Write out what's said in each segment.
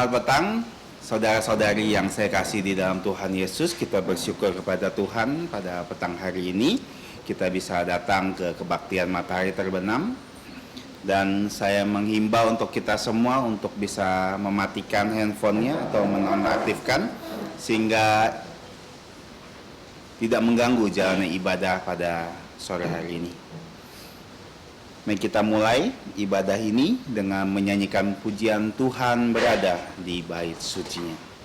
Selamat petang, saudara-saudari yang saya kasih di dalam Tuhan Yesus. Kita bersyukur kepada Tuhan pada petang hari ini. Kita bisa datang ke kebaktian matahari terbenam. Dan saya menghimbau untuk kita semua untuk bisa mematikan handphonenya atau menonaktifkan, sehingga tidak mengganggu jalannya ibadah pada sore hari ini. Mari kita mulai ibadah ini dengan menyanyikan pujian Tuhan berada di bait sucinya.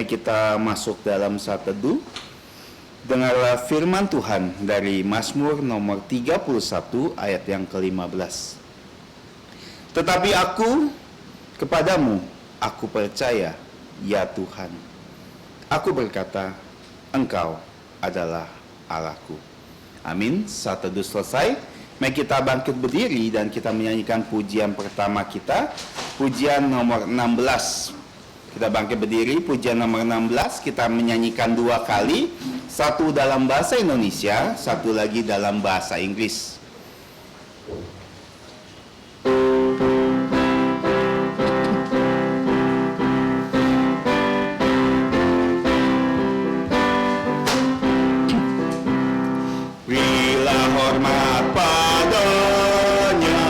Kita masuk dalam saat teduh. Dengarlah firman Tuhan dari Mazmur nomor 31 ayat yang ke-15. Tetapi aku kepadamu, aku percaya, ya Tuhan. Aku berkata, Engkau adalah Allahku. Amin. Saat teduh selesai. Mari kita bangkit berdiri dan kita menyanyikan pujian pertama kita, pujian nomor 16. Kita bangkit berdiri, pujian nomor 16, kita menyanyikan dua kali, satu dalam bahasa Indonesia, satu lagi dalam bahasa Inggris. Berilah hormat padanya,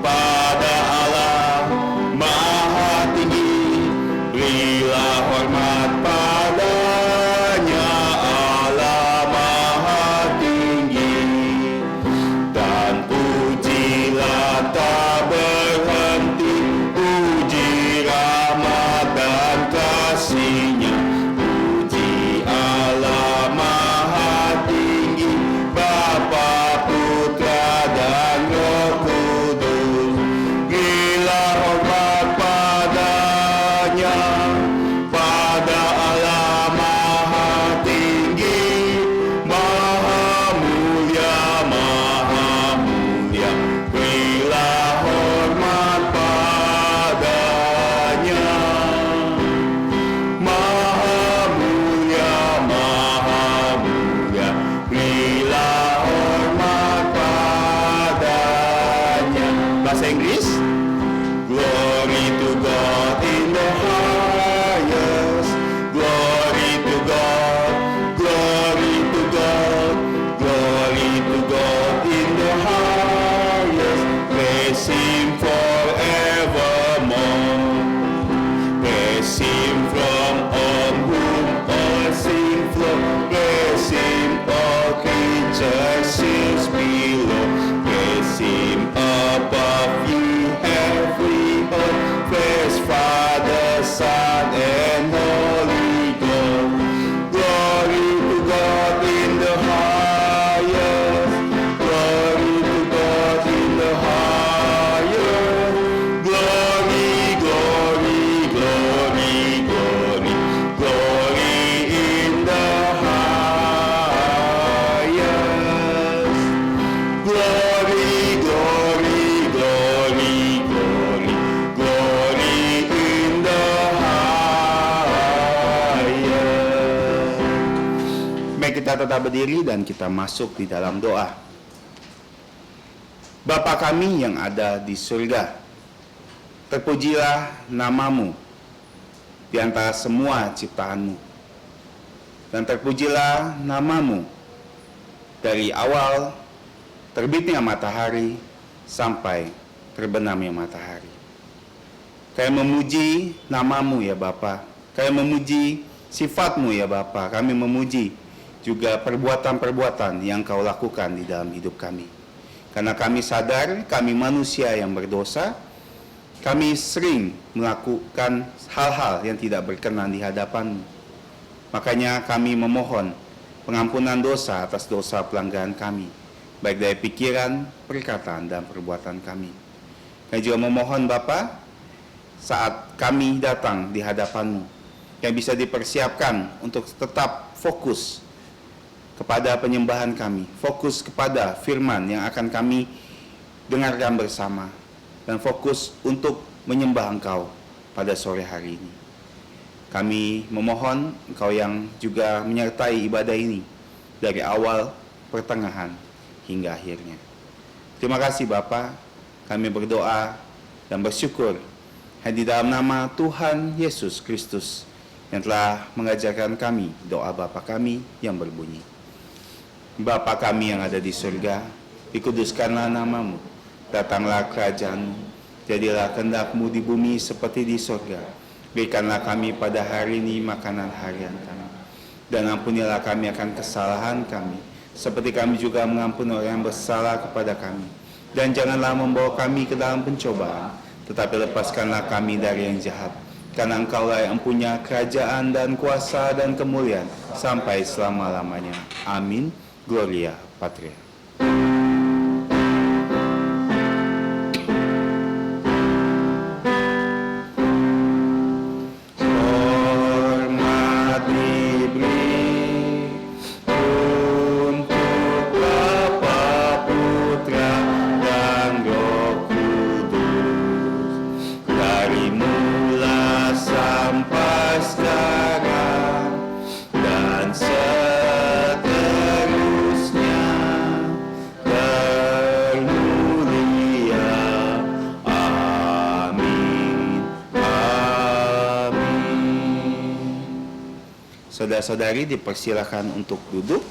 pada Allah Maha Tinggi. Berilah hormat padanya, Allah Maha Tinggi. Dan pujilah tak berhenti, puji rahmat dan kasih-Nya. Puji Allah Maha Tinggi, Bapa, Putra, dan Roh Kudus. Berilah hormat padanya, pada Allah Maha Tinggi, Maha Mulia, Maha Mulia. Berilah hormat padanya, Maha Mulia, Maha Mulia. Berilah hormat padanya. Bahasa Inggris. Glory to God in the highest. Glory to God. Glory to God. Glory to God in the highest. Praise Him forevermore. Praise Him from on whom all sin flow. Praise Him, all creatures below. Praise Him above you, every earth. Praise Father, Son, and Holy Ghost. Glory to God in the highest. Glory to God in the highest. Glory, glory, glory, glory. Glory in the highest. Glory, glory, glory, glory. Glory in the highest. Mari kita tetap berdiri dan kita masuk di dalam doa. Bapa kami yang ada di surga, terpujilah nama-Mu di antara semua ciptaan-Mu. Dan terpujilah nama-Mu dari awal terbitnya matahari sampai terbenamnya matahari. Kami memuji nama-Mu ya Bapa. Kami memuji sifat-Mu ya Bapa. Kami memuji juga perbuatan-perbuatan yang Kau lakukan di dalam hidup kami. Karena kami sadar kami manusia yang berdosa, kami sering melakukan hal-hal yang tidak berkenan di hadapan-Mu. Makanya kami memohon pengampunan dosa atas dosa pelanggaran kami, baik dari pikiran, perkataan, dan perbuatan kami. Kami juga memohon Bapa, saat kami datang di hadapan-Mu, yang bisa dipersiapkan untuk tetap fokus kepada penyembahan kami, fokus kepada firman yang akan kami dengarkan bersama, dan fokus untuk menyembah Engkau pada sore hari ini. Kami memohon Engkau yang juga menyertai ibadah ini dari awal, pertengahan, hingga akhirnya. Terima kasih Bapa, kami berdoa dan bersyukur hanya di dalam nama Tuhan Yesus Kristus yang telah mengajarkan kami doa Bapa kami yang berbunyi, Bapa kami yang ada di surga, dikuduskanlah namamu, datanglah kerajaan-Mu, jadilah kehendak-Mu di bumi seperti di surga. Berikanlah kami pada hari ini makanan harian kami, dan ampunilah kami akan kesalahan kami, seperti kami juga mengampuni orang yang bersalah kepada kami. Dan janganlah membawa kami ke dalam pencobaan, tetapi lepaskanlah kami dari yang jahat. Karena Engkaulah yang punya kerajaan dan kuasa dan kemuliaan sampai selama-lamanya. Amin. Gloria Patria. Saudara-saudari dipersilakan untuk duduk.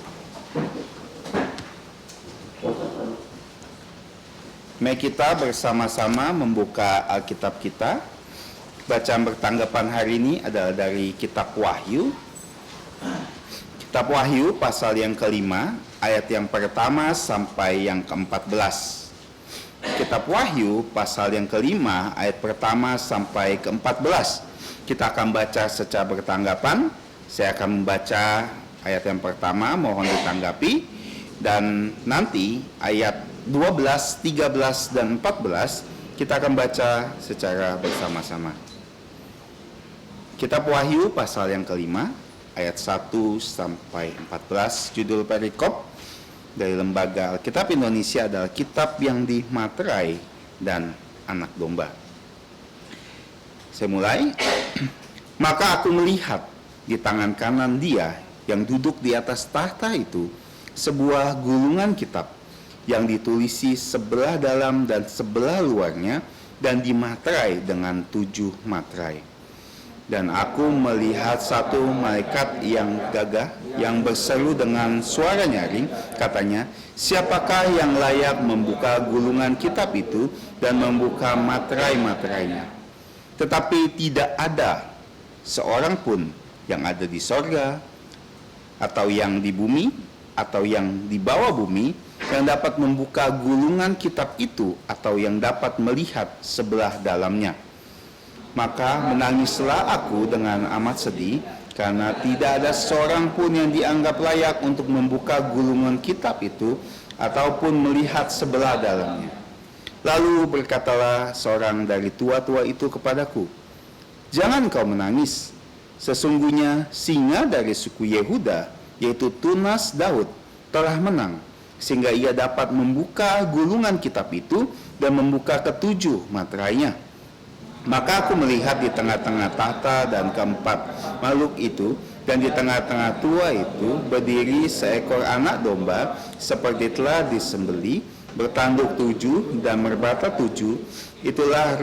Mari kita bersama-sama membuka Alkitab kita. Bacaan bertanggapan hari ini adalah dari Kitab Wahyu. Kitab Wahyu pasal yang kelima, ayat yang pertama sampai yang ke-14. Kitab Wahyu pasal yang kelima, ayat pertama sampai ke-14. Kita akan baca secara bertanggapan. Saya akan membaca ayat yang pertama, mohon ditanggapi, dan nanti ayat 12, 13, dan 14 kita akan baca secara bersama-sama. Kitab Wahyu pasal yang kelima, ayat 1 sampai 14, judul perikop dari Lembaga Alkitab Indonesia adalah Kitab yang Dimaterai dan Anak Domba. Saya mulai. Maka aku melihat di tangan kanan Dia yang duduk di atas tahta itu sebuah gulungan kitab yang ditulisi sebelah dalam dan sebelah luarnya dan dimaterai dengan 7 materai. Dan aku melihat satu malaikat yang gagah yang berseru dengan suara nyaring, katanya, siapakah yang layak membuka gulungan kitab itu dan membuka materai-materainya? Tetapi tidak ada seorang pun yang ada di sorga, atau yang di bumi, atau yang di bawah bumi, yang dapat membuka gulungan kitab itu, atau yang dapat melihat sebelah dalamnya. Maka menangislah aku dengan amat sedih, karena tidak ada seorang pun yang dianggap layak untuk membuka gulungan kitab itu, ataupun melihat sebelah dalamnya. Lalu berkatalah seorang dari tua-tua itu kepadaku, jangan kau menangis. Sesungguhnya singa dari suku Yehuda, yaitu Tunas Daud, telah menang, sehingga ia dapat membuka gulungan kitab itu dan membuka ke-7 materainya. Maka aku melihat di tengah-tengah tahta dan keempat makhluk itu, dan di tengah-tengah tua itu berdiri seekor anak domba, seperti telah disembeli, bertanduk 7 dan merbata 7. Itulah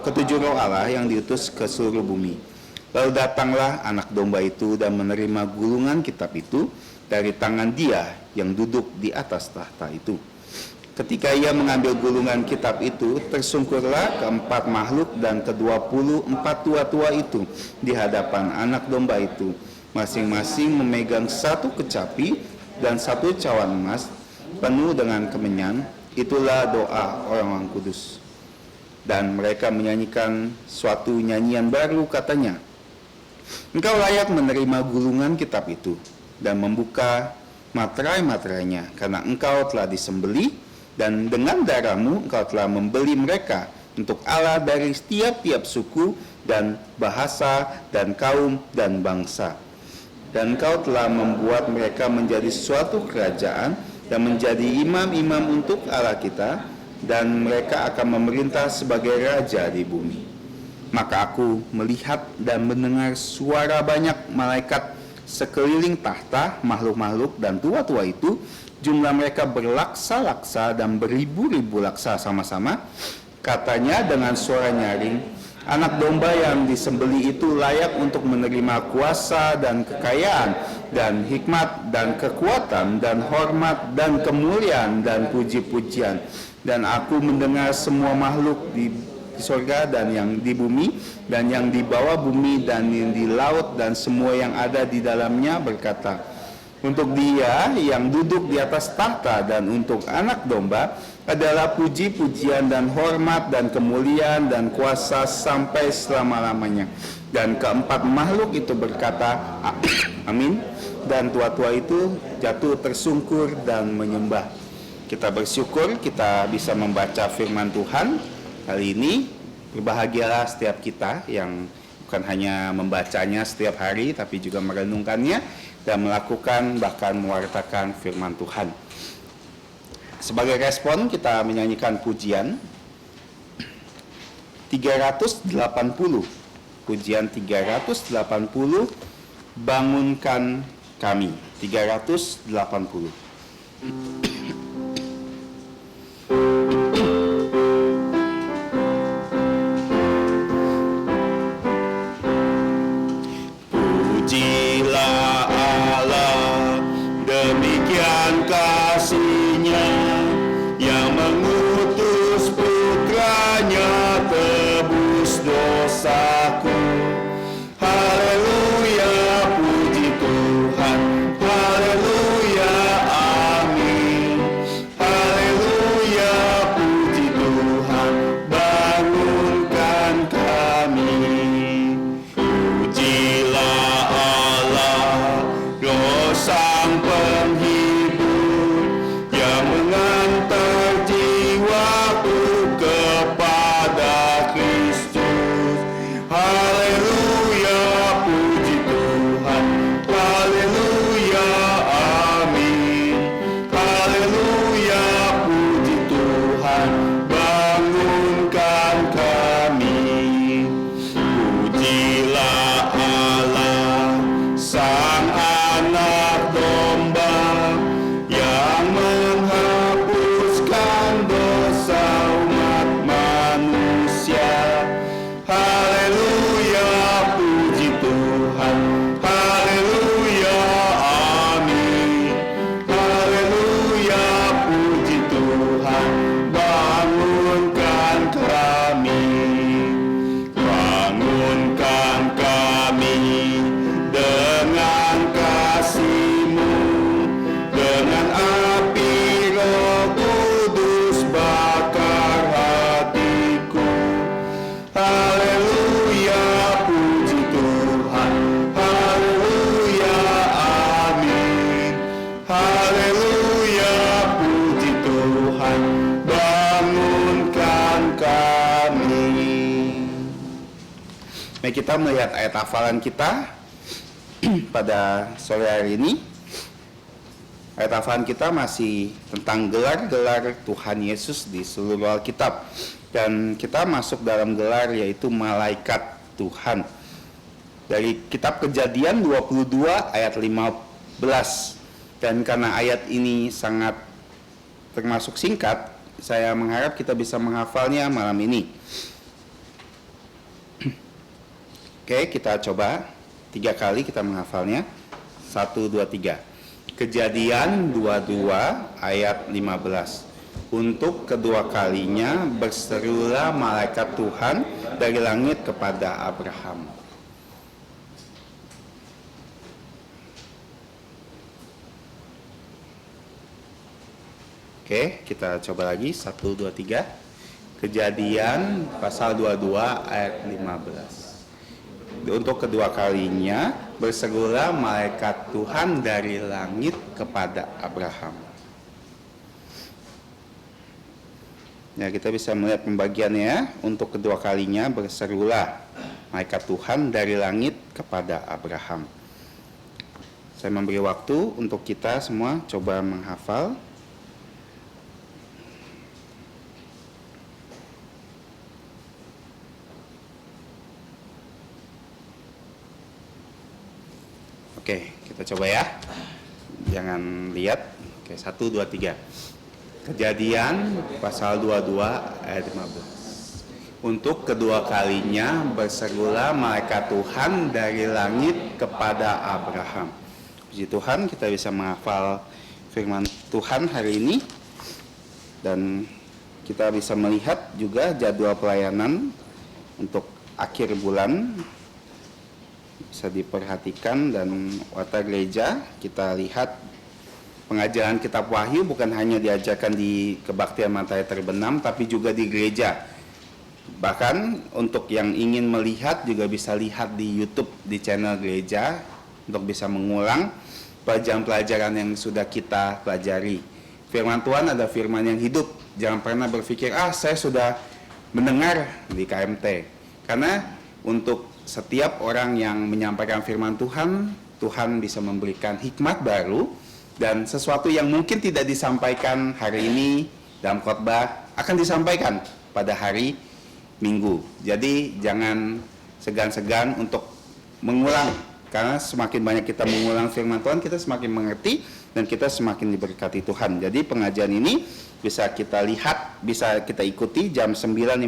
ketujuh roh Allah yang diutus ke seluruh bumi. Lalu datanglah anak domba itu dan menerima gulungan kitab itu dari tangan Dia yang duduk di atas tahta itu. Ketika ia mengambil gulungan kitab itu, tersungkurlah keempat makhluk dan ke-24 tua-tua itu di hadapan anak domba itu, masing-masing memegang satu kecapi dan satu cawan emas penuh dengan kemenyan, Itulah doa orang-orang kudus. Dan mereka menyanyikan suatu nyanyian baru, katanya, Engkau layak menerima gulungan kitab itu dan membuka materai-materainya, karena engkau telah disembelih dan dengan darahmu engkau telah membeli mereka untuk Allah dari tiap-tiap suku dan bahasa dan kaum dan bangsa. Dan engkau telah membuat mereka menjadi suatu kerajaan dan menjadi imam-imam untuk Allah kita, dan mereka akan memerintah sebagai raja di bumi. Maka aku melihat dan mendengar suara banyak malaikat sekeliling tahta, makhluk-makhluk dan tua-tua itu, jumlah mereka berlaksa-laksa dan beribu-ribu laksa sama-sama. Katanya dengan suara nyaring, Anak domba yang disembelih itu layak untuk menerima kuasa dan kekayaan dan hikmat dan kekuatan dan hormat dan kemuliaan dan puji-pujian. Dan aku mendengar semua makhluk di surga dan yang di bumi dan yang di bawah bumi dan yang di laut dan semua yang ada di dalamnya berkata, untuk Dia yang duduk di atas tahta dan untuk Anak domba adalah puji-pujian dan hormat dan kemuliaan dan kuasa sampai selama-lamanya. Dan keempat makhluk itu berkata, Amin. Dan tua-tua itu jatuh tersungkur dan menyembah. Kita bersyukur kita bisa membaca firman Tuhan kali ini. Berbahagialah setiap kita yang bukan hanya membacanya setiap hari, tapi juga merenungkannya dan melakukan bahkan mewartakan firman Tuhan. Sebagai respon kita menyanyikan pujian 380. Pujian 380, bangunkan kami. 380. Mari kita melihat ayat hafalan kita pada sore hari ini. Ayat hafalan kita masih tentang gelar-gelar Tuhan Yesus di seluruh Alkitab. Dan kita masuk dalam gelar yaitu malaikat Tuhan. Dari kitab Kejadian 22 ayat 15. Dan karena ayat ini sangat termasuk singkat, saya mengharap kita bisa menghafalnya malam ini. Oke, kita coba 3 kali kita menghafalnya. 1, 2, 3. Kejadian 22 ayat 15. Untuk kedua kalinya berserulah malaikat Tuhan dari langit kepada Abraham. Oke, kita coba lagi. 1, 2, 3. Kejadian pasal 22 ayat 15. Untuk kedua kalinya berserulah malaikat Tuhan dari langit kepada Abraham. Ya, kita bisa melihat pembagiannya. Untuk kedua kalinya berserulah malaikat Tuhan dari langit kepada Abraham. Saya memberi waktu untuk kita semua coba menghafal. Oke, kita coba ya. Jangan lihat. Oke, 1, 2, 3. Kejadian pasal 22 ayat 15. Untuk kedua kalinya berserulah malaikat Tuhan dari langit kepada Abraham. Puji Tuhan, kita bisa menghafal firman Tuhan hari ini. Dan kita bisa melihat juga jadwal pelayanan untuk akhir bulan. Bisa diperhatikan, dan warta gereja kita lihat pengajaran kitab Wahyu bukan hanya diajarkan di kebaktian Matahari Terbenam, tapi juga di gereja. Bahkan untuk yang ingin melihat juga bisa lihat di YouTube di channel gereja untuk bisa mengulang pelajaran-pelajaran yang sudah kita pelajari. Firman Tuhan ada firman yang hidup. Jangan pernah berpikir, saya sudah mendengar di KMT. Karena untuk setiap orang yang menyampaikan firman Tuhan, Tuhan bisa memberikan hikmat baru, dan sesuatu yang mungkin tidak disampaikan hari ini dalam khotbah akan disampaikan pada hari Minggu. Jadi jangan segan-segan untuk mengulang, karena semakin banyak kita mengulang firman Tuhan, kita semakin mengerti dan kita semakin diberkati Tuhan. Jadi pengajian ini bisa kita lihat, bisa kita ikuti jam 9.15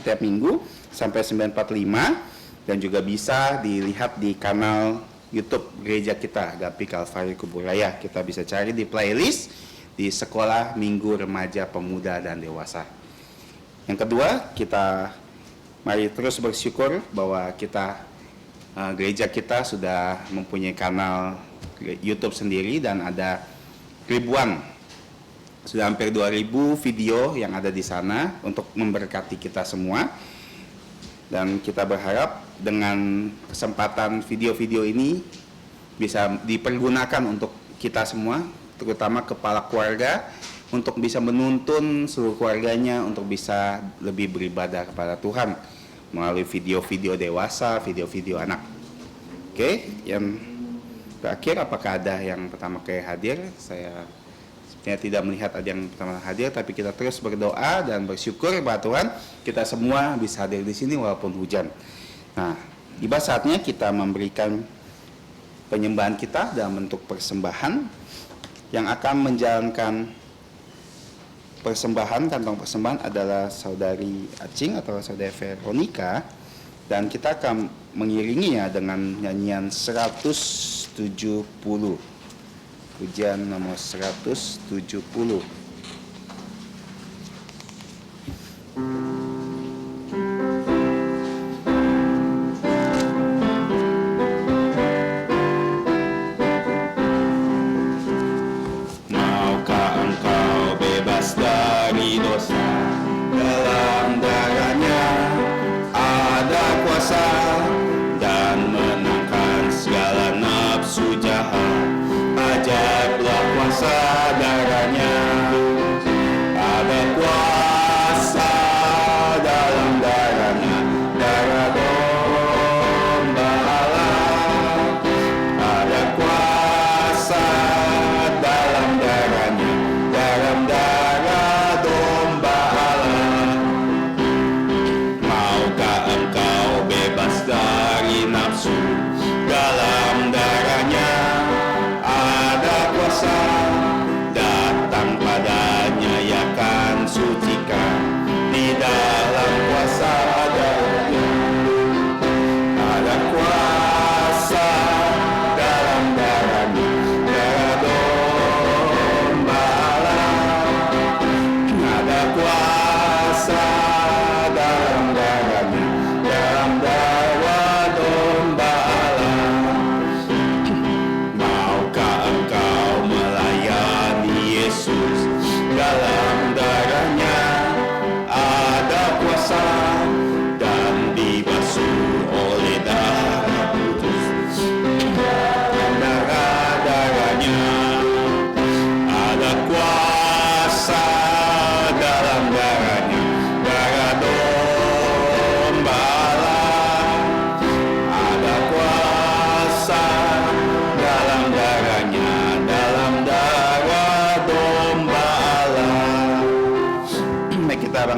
setiap minggu sampai 9.45. Dan juga bisa dilihat di kanal YouTube gereja kita, Agape Kalvari Kuburaya. Kita bisa cari di playlist di Sekolah Minggu Remaja, Pemuda, dan Dewasa. Yang kedua, kita mari terus bersyukur bahwa gereja kita sudah mempunyai kanal YouTube sendiri, dan ada ribuan, sudah hampir 2.000 video yang ada di sana untuk memberkati kita semua. Dan kita berharap dengan kesempatan video-video ini bisa dipergunakan untuk kita semua, terutama kepala keluarga, untuk bisa menuntun seluruh keluarganya untuk bisa lebih beribadah kepada Tuhan melalui video-video dewasa, video-video anak. Oke, yang terakhir, apakah ada yang pertama kali hadir? Saya tidak melihat ada yang pertama hadir, tapi kita terus berdoa dan bersyukur kepada Tuhan kita semua bisa hadir di sini walaupun hujan. Nah, tiba saatnya kita memberikan penyembahan kita dalam bentuk persembahan. Yang akan menjalankan persembahan, kantong persembahan adalah saudari Acing atau saudari Veronica, dan kita akan mengiringinya dengan nyanyian 170. Pujian nomor 170. Maukah engkau bebas dari dosa? Dalam darahnya ada kuasa, dan menangkan segala nafsu jahat. Ajaklah kuasa darahnya.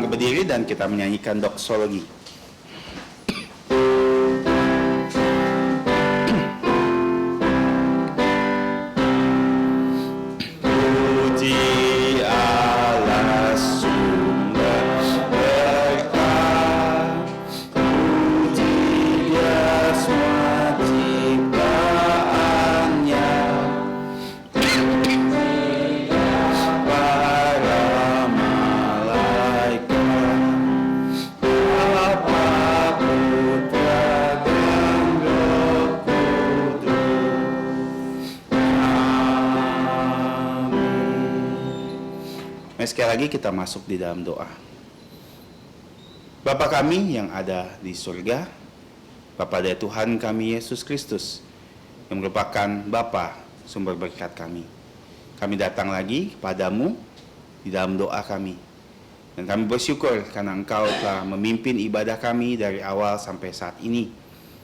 Mari berdiri dan kita menyanyikan doksologi. Sekali lagi kita masuk di dalam doa. Bapa kami yang ada di surga, Bapa dari Tuhan kami Yesus Kristus, yang merupakan Bapa sumber berkat kami. Kami datang lagi kepadamu di dalam doa kami. Dan kami bersyukur karena Engkau telah memimpin ibadah kami dari awal sampai saat ini.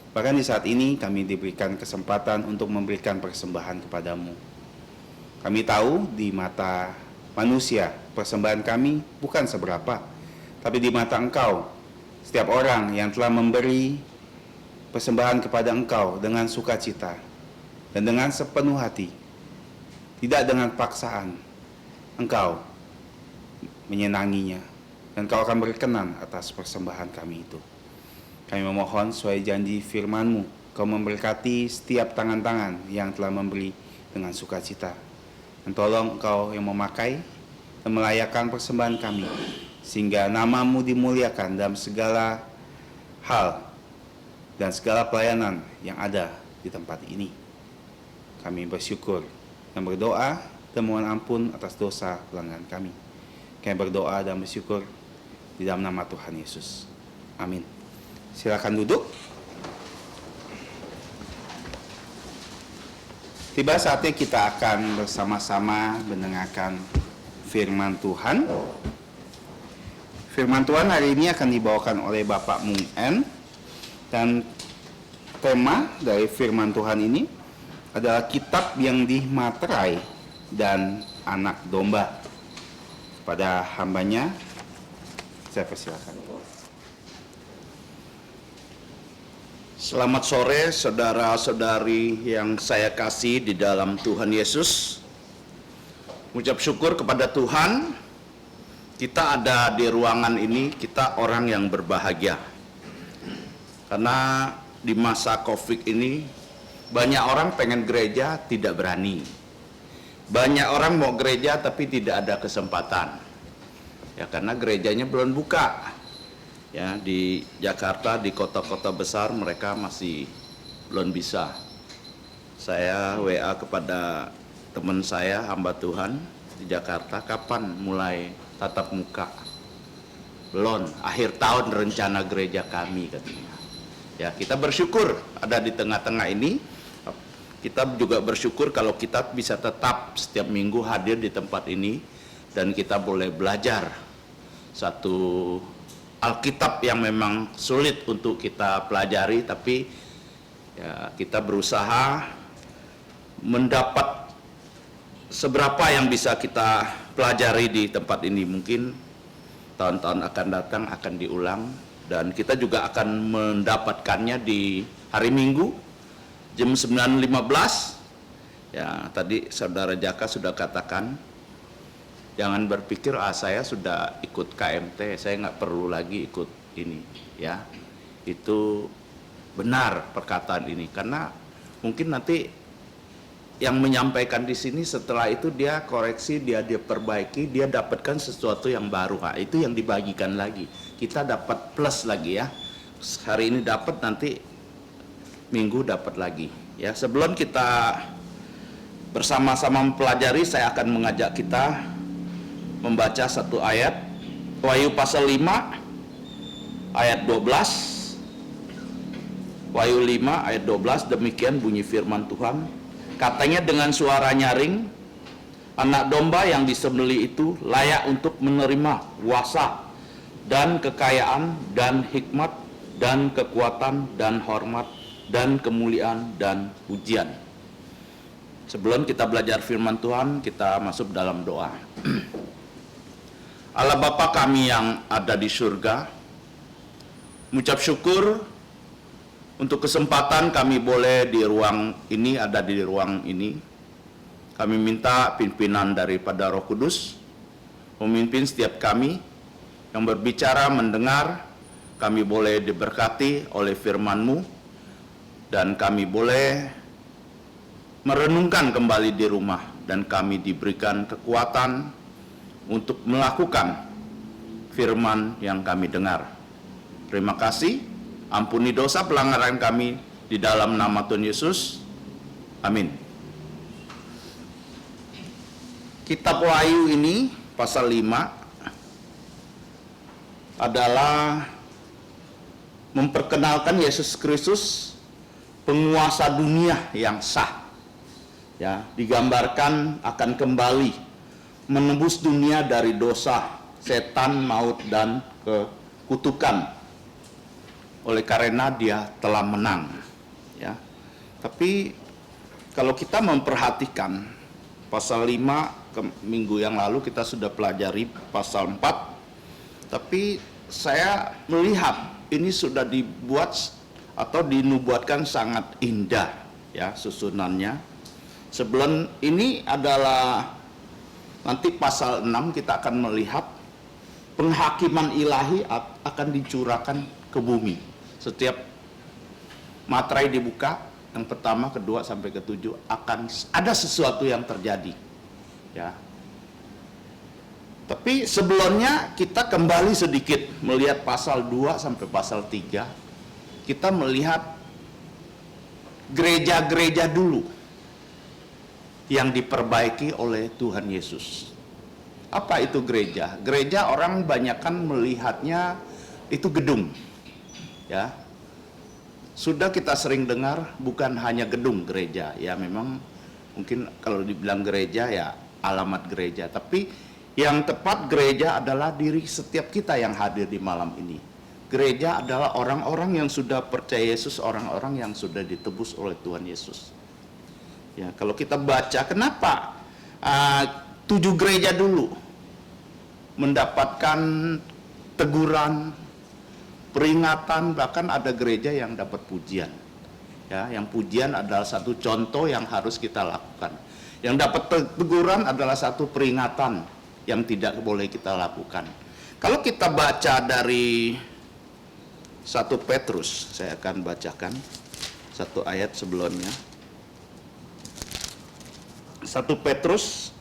Bahkan di saat ini kami diberikan kesempatan untuk memberikan persembahan kepadamu. Kami tahu di mata manusia, persembahan kami bukan seberapa, tapi di mata Engkau, setiap orang yang telah memberi persembahan kepada Engkau dengan sukacita dan dengan sepenuh hati, tidak dengan paksaan, Engkau menyenanginya, dan Engkau akan berkenan atas persembahan kami itu. Kami memohon sesuai janji firman-Mu, Kau memberkati setiap tangan-tangan yang telah memberi dengan sukacita. Dan tolong Engkau yang memakai dan melayakkan persembahan kami, sehingga nama-Mu dimuliakan dalam segala hal dan segala pelayanan yang ada di tempat ini. Kami bersyukur dan berdoa dan mohon ampun atas dosa pelanggaran kami. Kami berdoa dan bersyukur di dalam nama Tuhan Yesus. Amin. Silakan duduk. Tiba saatnya kita akan bersama-sama mendengarkan firman Tuhan. Firman Tuhan hari ini akan dibawakan oleh Bapak Mung En, dan tema dari firman Tuhan ini adalah kitab yang dimaterai dan anak domba. Pada hambanya saya persilakan. Selamat sore saudara-saudari yang saya kasih di dalam Tuhan Yesus. Ucap syukur kepada Tuhan, kita ada di ruangan ini, kita orang yang berbahagia. Karena di masa Covid ini, banyak orang pengen gereja tidak berani. Banyak orang mau gereja tapi tidak ada kesempatan. Ya karena gerejanya belum buka. Ya, di Jakarta, di kota-kota besar mereka masih belum bisa. Saya WA kepada teman saya, hamba Tuhan di Jakarta, kapan mulai tatap muka? Belum, akhir tahun rencana gereja kami katanya. Ya, kita bersyukur ada di tengah-tengah ini. Kita juga bersyukur kalau kita bisa tetap setiap minggu hadir di tempat ini dan kita boleh belajar satu Alkitab yang memang sulit untuk kita pelajari, tapi ya, kita berusaha mendapat seberapa yang bisa kita pelajari di tempat ini. Mungkin tahun-tahun akan datang akan diulang, dan kita juga akan mendapatkannya di hari Minggu jam 9.15. Ya, tadi saudara Jaka sudah katakan, jangan berpikir saya sudah ikut KMT, saya nggak perlu lagi ikut ini. Ya, itu benar perkataan ini, karena mungkin nanti yang menyampaikan di sini setelah itu dia koreksi, dia perbaiki, dia dapatkan sesuatu yang baru. Itu yang dibagikan lagi. Kita dapat plus lagi ya. Hari ini dapat, nanti Minggu dapat lagi. Ya, sebelum kita bersama-sama mempelajari, saya akan mengajak kita membaca satu ayat, Wahyu pasal 5 ayat 12. Wahyu 5 ayat 12, demikian bunyi firman Tuhan. Katanya dengan suara nyaring, anak domba yang disembelih itu layak untuk menerima kuasa dan kekayaan dan hikmat dan kekuatan dan hormat dan kemuliaan dan pujian. Sebelum kita belajar firman Tuhan, kita masuk dalam doa. Allah Bapa kami yang ada di surga, mengucap syukur untuk kesempatan kami boleh di ruang ini, ada di ruang ini. Kami minta pimpinan daripada Roh Kudus, memimpin setiap kami yang berbicara, mendengar, kami boleh diberkati oleh firman-Mu, dan kami boleh merenungkan kembali di rumah, dan kami diberikan kekuatan untuk melakukan firman yang kami dengar. Terima kasih, ampuni dosa pelanggaran kami di dalam nama Tuhan Yesus. Amin. Kitab Wahyu ini pasal 5 adalah memperkenalkan Yesus Kristus, penguasa dunia yang sah. Ya, digambarkan akan kembali menembus dunia dari dosa, setan, maut, dan kekutukan. Oleh karena dia telah menang. Ya. Tapi kalau kita memperhatikan pasal 5 minggu yang lalu kita sudah pelajari pasal 4. Tapi saya melihat ini sudah dibuat atau dinubuatkan sangat indah, ya, susunannya. Sebelum ini adalah nanti pasal 6 kita akan melihat penghakiman ilahi akan dicurahkan ke bumi. Setiap materai dibuka, yang pertama, kedua, sampai ke-7 akan ada sesuatu yang terjadi. Ya. Tapi sebelumnya kita kembali sedikit melihat pasal 2 sampai pasal 3. Kita melihat gereja-gereja dulu yang diperbaiki oleh Tuhan Yesus. Apa itu gereja? Gereja orang banyakkan melihatnya itu gedung. Ya. Sudah kita sering dengar bukan hanya gedung gereja. Ya memang mungkin kalau dibilang gereja ya alamat gereja, tapi yang tepat gereja adalah diri setiap kita yang hadir di malam ini. Gereja adalah orang-orang yang sudah percaya Yesus, orang-orang yang sudah ditebus oleh Tuhan Yesus. Ya, kalau kita baca kenapa 7 gereja dulu mendapatkan teguran, peringatan, bahkan ada gereja yang dapat pujian. Ya, yang pujian adalah satu contoh yang harus kita lakukan. Yang dapat teguran adalah satu peringatan yang tidak boleh kita lakukan. Kalau kita baca dari 1 Petrus, saya akan bacakan satu ayat sebelumnya. 1 Petrus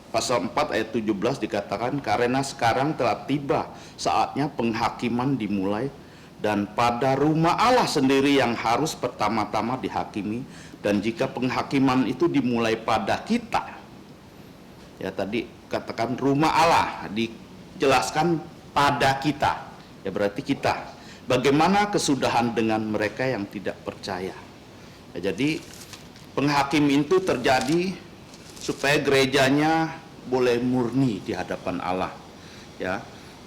pasal 4 ayat 17 dikatakan, karena sekarang telah tiba saatnya penghakiman dimulai, dan pada rumah Allah sendiri yang harus pertama-tama dihakimi. Dan jika penghakiman itu dimulai pada kita, ya tadi katakan rumah Allah, dijelaskan pada kita, ya berarti kita. Bagaimana kesudahan dengan mereka yang tidak percaya? Ya, jadi penghakim itu terjadi supaya gerejanya boleh murni di hadapan Allah. Ya,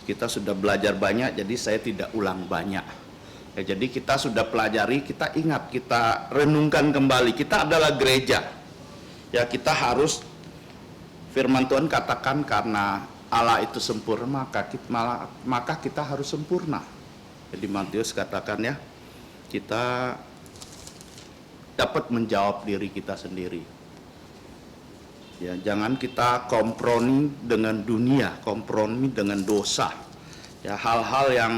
kita sudah belajar banyak, jadi saya tidak ulang banyak. Ya, jadi kita sudah pelajari, kita ingat, kita renungkan kembali. Kita adalah gereja. Ya, kita harus, firman Tuhan katakan karena Allah itu sempurna, maka kita harus sempurna. Jadi Matius katakan ya, kita dapat menjawab diri kita sendiri. Ya, jangan kita kompromi dengan dunia, kompromi dengan dosa. Ya, hal-hal yang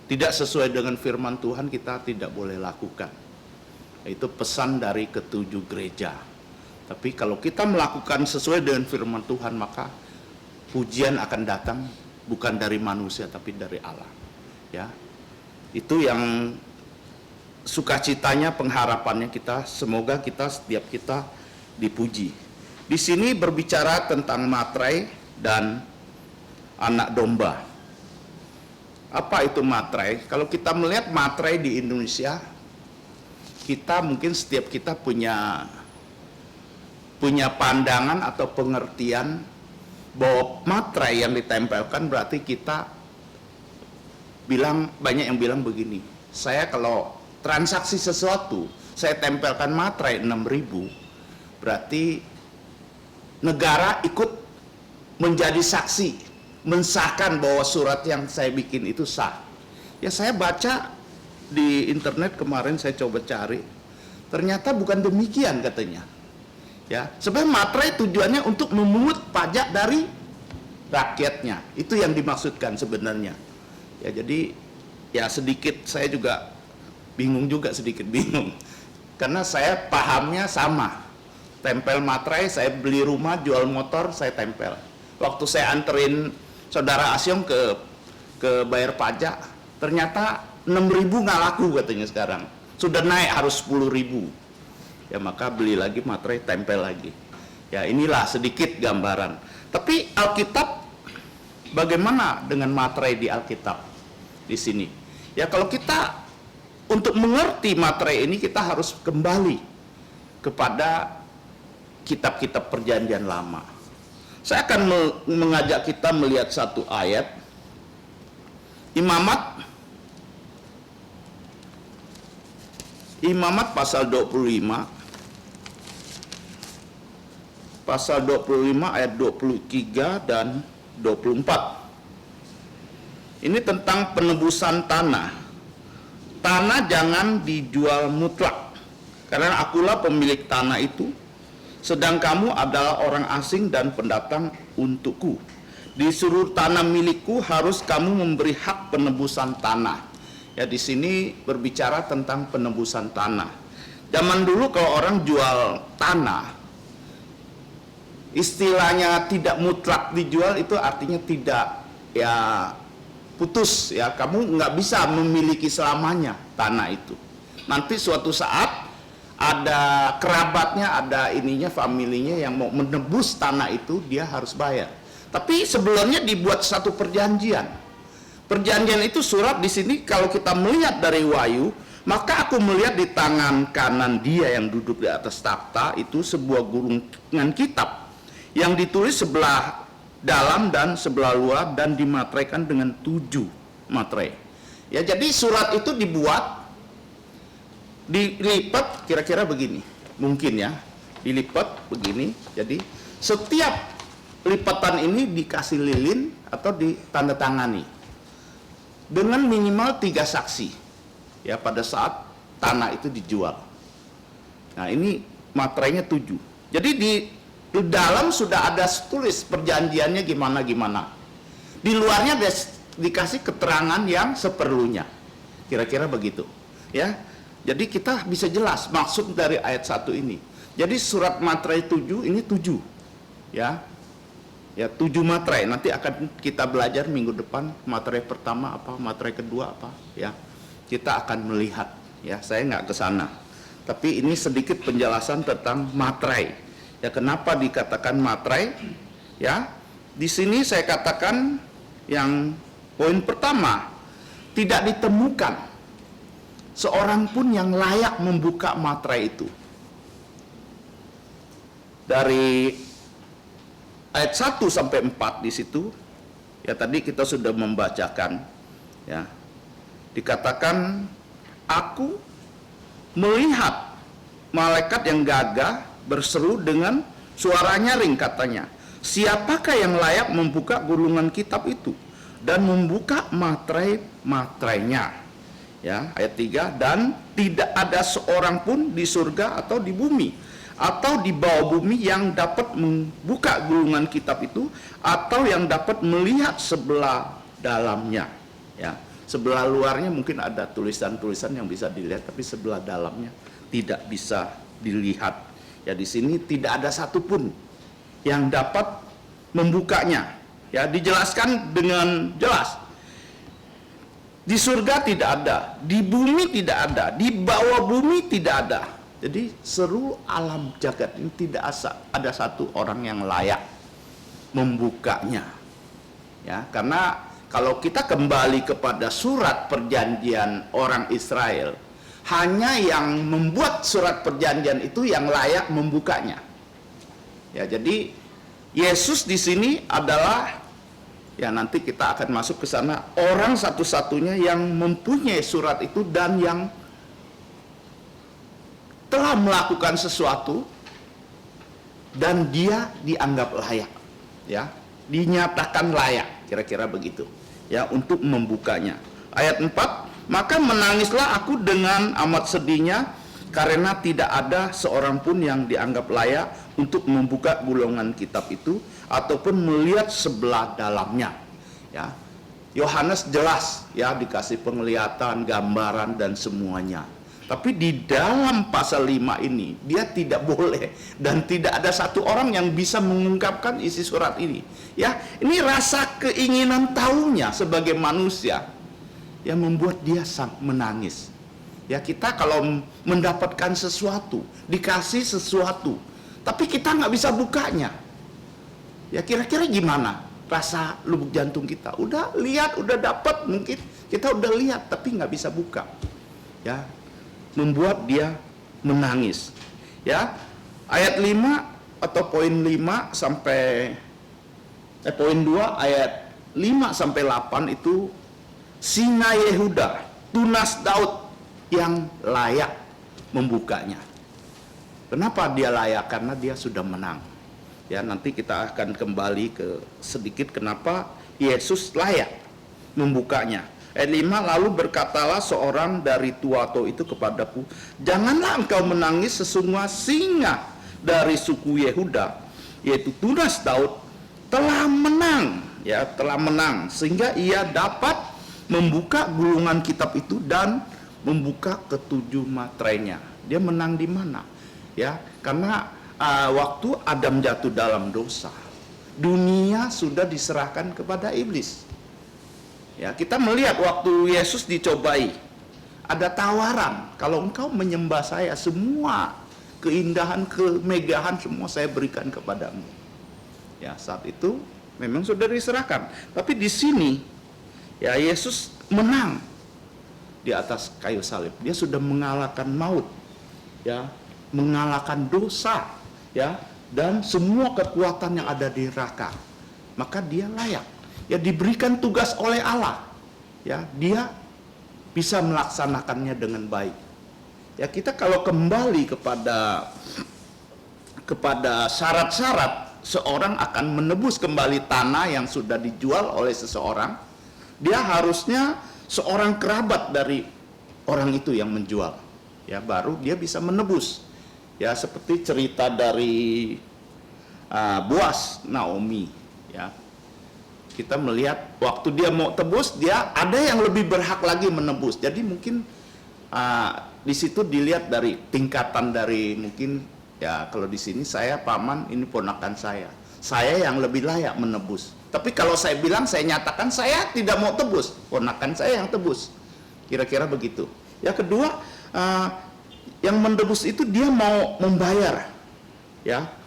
tidak sesuai dengan firman Tuhan kita tidak boleh lakukan. Itu pesan dari ke-7 gereja. Tapi kalau kita melakukan sesuai dengan firman Tuhan, maka pujian akan datang bukan dari manusia tapi dari Allah. Ya. Itu yang sukacitanya, pengharapannya kita, semoga kita setiap kita dipuji. Di sini berbicara tentang materai dan anak domba. Apa itu materai? Kalau kita melihat materai di Indonesia, kita mungkin setiap kita punya pandangan atau pengertian bahwa materai yang ditempelkan berarti kita bilang, banyak yang bilang begini, saya kalau transaksi sesuatu, saya tempelkan materai 6.000, berarti negara ikut menjadi saksi mensahkan bahwa surat yang saya bikin itu sah. Ya saya baca di internet kemarin, saya coba cari, ternyata bukan demikian katanya. Ya, sebenarnya materai tujuannya untuk memungut pajak dari rakyatnya. Itu yang dimaksudkan sebenarnya. Ya jadi ya sedikit saya juga sedikit bingung. Karena saya pahamnya sama. Tempel materai, saya beli rumah, jual motor, saya tempel. Waktu saya anterin saudara Asyong ke bayar pajak, ternyata 6.000 nggak laku katanya sekarang. Sudah naik harus 10.000. Ya maka beli lagi materai, tempel lagi. Ya inilah sedikit gambaran. Tapi Alkitab, bagaimana dengan materai di Alkitab di sini? Ya kalau kita untuk mengerti materai ini, kita harus kembali kepada kitab-kitab perjanjian lama. Saya akan mengajak kita melihat satu ayat Imamat pasal 25 ayat 23 dan 24. Ini tentang penebusan tanah. Tanah jangan dijual mutlak, karena akulah pemilik tanah itu, sedang kamu adalah orang asing dan pendatang untukku. Di seluruh tanah milikku harus kamu memberi hak penebusan tanah. Ya di sini berbicara tentang penebusan tanah. Zaman dulu kalau orang jual tanah, istilahnya tidak mutlak dijual, itu artinya tidak ya putus ya, kamu nggak bisa memiliki selamanya tanah itu. Nanti suatu saat ada kerabatnya, ada ininya, familinya yang mau menebus tanah itu, dia harus bayar. Tapi sebelumnya dibuat satu perjanjian. Perjanjian itu surat di sini kalau kita melihat dari Wahyu, maka aku melihat di tangan kanan dia yang duduk di atas takhta itu sebuah gulungan kitab yang ditulis sebelah dalam dan sebelah luar dan dimateraikan dengan 7 materai. Ya jadi surat itu dibuat, dilipat kira-kira begini, mungkin ya, dilipat begini. Jadi setiap lipatan ini dikasih lilin atau ditandatangani dengan minimal 3 saksi ya pada saat tanah itu dijual. Nah ini materainya 7. Jadi di dalam sudah ada tulis perjanjiannya gimana. Di luarnya dikasih keterangan yang seperlunya. Kira-kira begitu. Ya. Jadi kita bisa jelas maksud dari ayat 1 ini. Jadi surat materai 7 ini 7. Ya. Ya 7 materai. Nanti akan kita belajar minggu depan materai pertama apa, materai kedua apa, ya. Kita akan melihat, ya. Saya nggak ke sana. Tapi ini sedikit penjelasan tentang materai. Ya kenapa dikatakan materai? Ya, di sini saya katakan yang poin pertama, tidak ditemukan seorang pun yang layak membuka materai itu. Dari ayat 1 sampai 4 di situ, ya tadi kita sudah membacakan, ya. Dikatakan, aku melihat malaikat yang gagah berseru dengan suara nyaring, katanya, siapakah yang layak membuka gulungan kitab itu dan membuka materai-materainya? Ya, ayat 3, dan tidak ada seorang pun di surga atau di bumi atau di bawah bumi yang dapat membuka gulungan kitab itu atau yang dapat melihat sebelah dalamnya. Ya, sebelah luarnya mungkin ada tulisan-tulisan yang bisa dilihat, tapi sebelah dalamnya tidak bisa dilihat. Ya di sini tidak ada satupun yang dapat membukanya. Ya dijelaskan dengan jelas. Di surga tidak ada, di bumi tidak ada, di bawah bumi tidak ada. Jadi seluruh alam jagat ini tidak ada satu orang yang layak membukanya. Ya, karena kalau kita kembali kepada surat perjanjian orang Israel, hanya yang membuat surat perjanjian itu yang layak membukanya. Ya, jadi Yesus di sini adalah, ya nanti kita akan masuk ke sana, orang satu-satunya yang mempunyai surat itu dan yang telah melakukan sesuatu dan dia dianggap layak, ya, dinyatakan layak. kira-kira begitu. Ya, untuk membukanya. Ayat 4, maka menangislah aku dengan amat sedihnya, karena tidak ada seorang pun yang dianggap layak untuk membuka gulungan kitab itu ataupun melihat sebelah dalamnya. Ya, Yohanes jelas ya dikasih penglihatan, gambaran dan semuanya. Tapi di dalam pasal 5 ini dia tidak boleh dan tidak ada satu orang yang bisa mengungkapkan isi surat ini. Ya, ini rasa keinginan tahunya sebagai manusia yang membuat dia menangis. Ya, kita kalau mendapatkan sesuatu, dikasih sesuatu, tapi kita nggak bisa bukanya. Ya, kira-kira gimana rasa lubuk jantung kita? Udah lihat, udah dapat, mungkin kita udah lihat, tapi nggak bisa buka. Ya, membuat dia menangis. Ya, ayat 5 atau poin 5 sampai poin 2 ayat 5 sampai 8 itu singa Yehuda, tunas Daud yang layak membukanya. Kenapa dia layak? Karena dia sudah menang. Ya, nanti kita akan kembali ke sedikit kenapa Yesus layak membukanya. Ayat 5, lalu berkatalah seorang dari tua-tua itu kepadaku, janganlah engkau menangis, sesungguhnya singa dari suku Yehuda, yaitu tunas Daud, telah menang. Ya, telah menang, sehingga ia dapat membuka gulungan kitab itu dan membuka ketujuh materainya. Dia menang di mana? Ya, karena waktu Adam jatuh dalam dosa, dunia sudah diserahkan kepada iblis. Ya, kita melihat waktu Yesus dicobai, ada tawaran, kalau engkau menyembah saya, semua keindahan, kemegahan semua saya berikan kepadamu. Ya, saat itu memang sudah diserahkan. Tapi di sini ya Yesus menang di atas kayu salib. Dia sudah mengalahkan maut. Ya, mengalahkan dosa, ya, dan semua kekuatan yang ada di neraka. Maka dia layak. Ya, diberikan tugas oleh Allah. Ya, dia bisa melaksanakannya dengan baik. Ya, kita kalau kembali kepada syarat-syarat seorang akan menebus kembali tanah yang sudah dijual oleh seseorang, dia harusnya seorang kerabat dari orang itu yang menjual. Ya, baru dia bisa menebus. Ya, seperti cerita dari Boaz Naomi, ya. Kita melihat waktu dia mau tebus, dia ada yang lebih berhak lagi menebus. Jadi mungkin di situ dilihat dari tingkatan dari mungkin ya, kalau di sini saya paman, ini ponakan saya yang lebih layak menebus. Tapi kalau saya bilang, saya nyatakan saya tidak mau tebus, ponakan saya yang tebus. Kira-kira begitu. Yang kedua, yang menebus itu dia mau membayar, ya.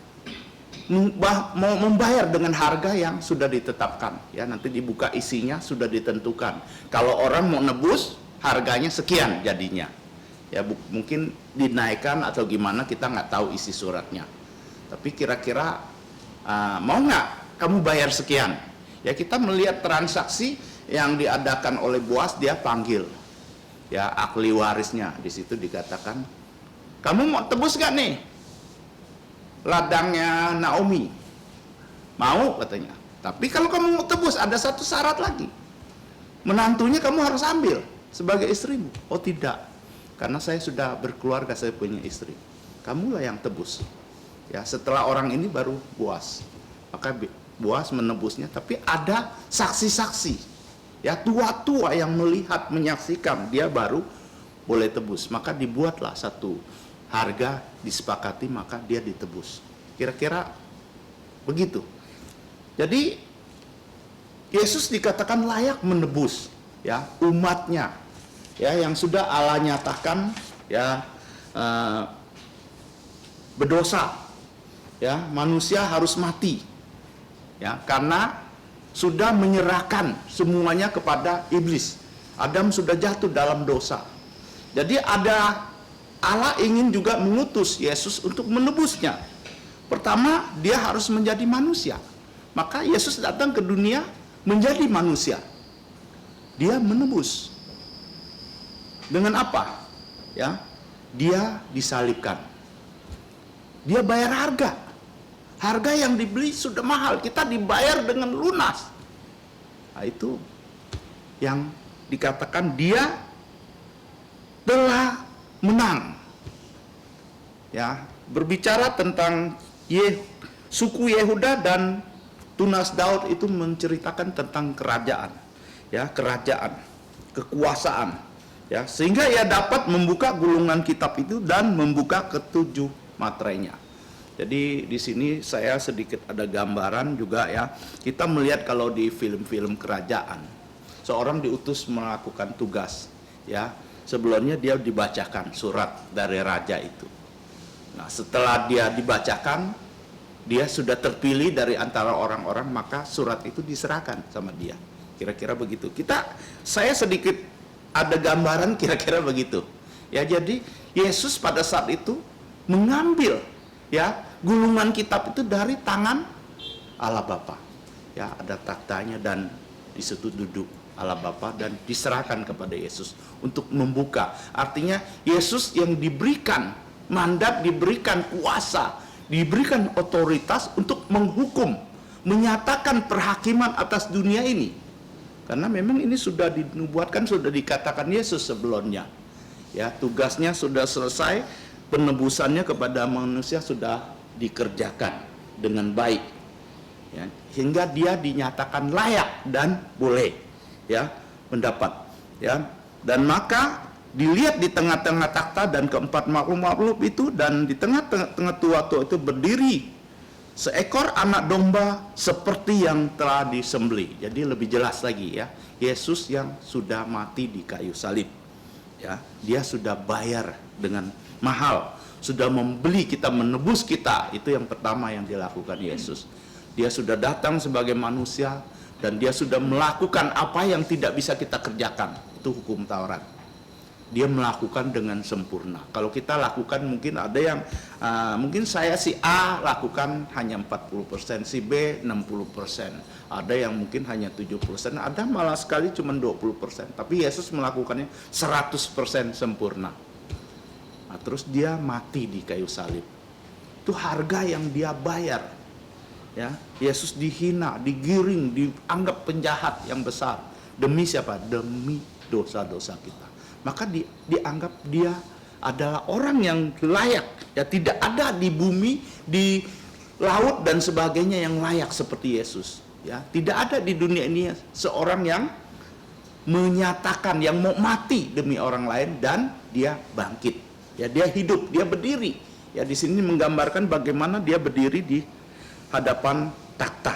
Mau membayar dengan harga yang sudah ditetapkan, ya, nanti dibuka isinya sudah ditentukan. Kalau orang mau nebus, harganya sekian jadinya, ya, mungkin dinaikkan atau gimana, kita nggak tahu isi suratnya. Tapi kira-kira mau nggak kamu bayar sekian? Ya, kita melihat transaksi yang diadakan oleh Boaz, dia panggil ya ahli warisnya. Di situ dikatakan, kamu mau tebus nggak nih ladangnya Naomi? Mau, katanya. Tapi kalau kamu mau tebus, ada satu syarat lagi. Menantunya kamu harus ambil sebagai istrimu. Oh, tidak. Karena saya sudah berkeluarga, saya punya istri. Kamulah yang tebus. Ya, setelah orang ini baru Boaz. Maka Boaz menebusnya, tapi ada saksi-saksi. Ya, tua-tua yang melihat, menyaksikan, dia baru boleh tebus. Maka dibuatlah satu harga, disepakati, maka dia ditebus. Kira-kira begitu. Jadi Yesus dikatakan layak menebus, ya, umatnya, ya, yang sudah Allah nyatakan, ya, berdosa, ya, manusia harus mati, ya, karena sudah menyerahkan semuanya kepada iblis. Adam sudah jatuh dalam dosa. Jadi Allah ingin juga mengutus Yesus untuk menebusnya. Pertama, dia harus menjadi manusia. Maka Yesus datang ke dunia menjadi manusia. Dia menebus. Dengan apa? Ya, dia disalibkan. Dia bayar harga. Harga yang dibeli sudah mahal, kita dibayar dengan lunas. Nah, itu yang dikatakan dia telah menang. Ya, berbicara tentang suku Yehuda dan tunas Daud itu menceritakan tentang kerajaan, ya, kerajaan, kekuasaan, ya, sehingga ia dapat membuka gulungan kitab itu dan membuka ketujuh materainya. Jadi di sini saya sedikit ada gambaran juga, ya. Kita melihat kalau di film-film kerajaan, seorang diutus melakukan tugas, ya. Sebelumnya dia dibacakan surat dari raja itu. Nah, setelah dia dibacakan, dia sudah terpilih dari antara orang-orang, maka surat itu diserahkan sama dia. Kira-kira begitu. Saya sedikit ada gambaran kira-kira begitu. Ya, jadi Yesus pada saat itu mengambil, ya, gulungan kitab itu dari tangan Allah Bapa. Ya, ada taktanya dan di situ duduk Allah Bapa dan diserahkan kepada Yesus untuk membuka. Artinya Yesus yang diberikan mandat, diberikan kuasa, diberikan otoritas untuk menghukum, menyatakan perhakiman atas dunia ini. Karena memang ini sudah dinubuatkan, sudah dikatakan Yesus sebelumnya. Ya, tugasnya sudah selesai, penebusannya kepada manusia sudah dikerjakan dengan baik. Ya, hingga dia dinyatakan layak dan boleh, ya, mendapat. Ya, dan maka dilihat di tengah-tengah takhta dan keempat makhluk-makhluk itu, dan di tengah-tengah tua-tua itu berdiri seekor anak domba seperti yang telah disembelih. Jadi lebih jelas lagi, ya, Yesus yang sudah mati di kayu salib, ya, dia sudah bayar dengan mahal, sudah membeli kita, menebus kita. Itu yang pertama yang dilakukan Yesus. Dia sudah datang sebagai manusia dan dia sudah melakukan apa yang tidak bisa kita kerjakan. Itu hukum Taurat. Dia melakukan dengan sempurna. Kalau kita lakukan, mungkin ada yang mungkin saya si A lakukan hanya 40%, si B 60%, ada yang mungkin hanya 70%, ada malah sekali cuma 20%. Tapi Yesus melakukannya 100% sempurna. Nah, terus dia mati di kayu salib. Itu harga yang dia bayar. Ya, Yesus dihina, digiring, dianggap penjahat yang besar. Demi siapa? Demi dosa-dosa kita. Maka dianggap dia adalah orang yang layak. Ya, tidak ada di bumi, di laut dan sebagainya yang layak seperti Yesus. Ya, tidak ada di dunia ini seorang yang menyatakan, yang mau mati demi orang lain dan dia bangkit. Ya, dia hidup, dia berdiri. Ya, di sini menggambarkan bagaimana dia berdiri di hadapan takhta.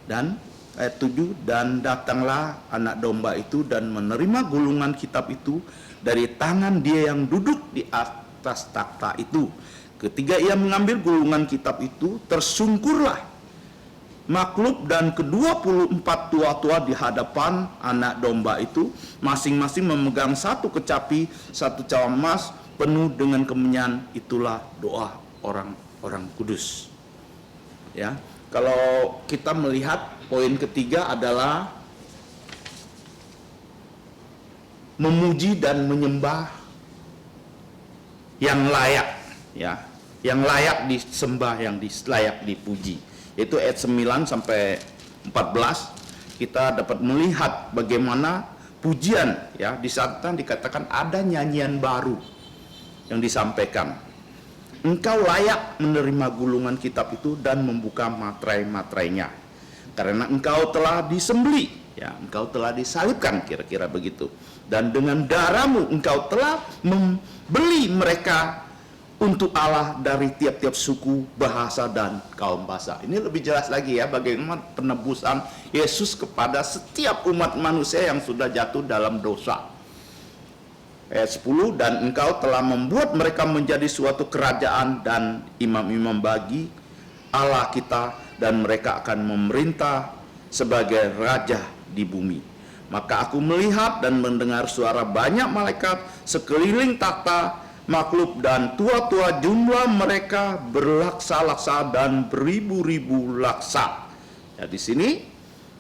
Dan ayat 7, dan datanglah anak domba itu dan menerima gulungan kitab itu dari tangan dia yang duduk di atas takhta itu. Ketika ia mengambil gulungan kitab itu, tersungkurlah makhluk dan ke-24 tua-tua di hadapan anak domba itu, masing-masing memegang satu kecapi, satu cawan emas penuh dengan kemenyan. Itulah doa orang-orang kudus. Ya, kalau kita melihat poin ketiga adalah memuji dan menyembah yang layak, ya, yang layak disembah, yang layak dipuji. Itu ayat 9 sampai 14 kita dapat melihat bagaimana pujian, ya, di sana dikatakan ada nyanyian baru yang disampaikan. Engkau layak menerima gulungan kitab itu dan membuka materai-materainya, karena engkau telah disembelih, ya, engkau telah disalibkan, kira-kira begitu. Dan dengan darahmu engkau telah membeli mereka untuk Allah dari tiap-tiap suku, bahasa, dan kaum bangsa. Ini lebih jelas lagi, ya, bagaimana penebusan Yesus kepada setiap umat manusia yang sudah jatuh dalam dosa. Ayat 10, dan engkau telah membuat mereka menjadi suatu kerajaan dan imam-imam bagi Allah kita, dan mereka akan memerintah sebagai raja di bumi. Maka aku melihat dan mendengar suara banyak malaikat sekeliling takhta, makhluk dan tua-tua, jumlah mereka berlaksa-laksa dan beribu-ribu laksa. Ya, di sini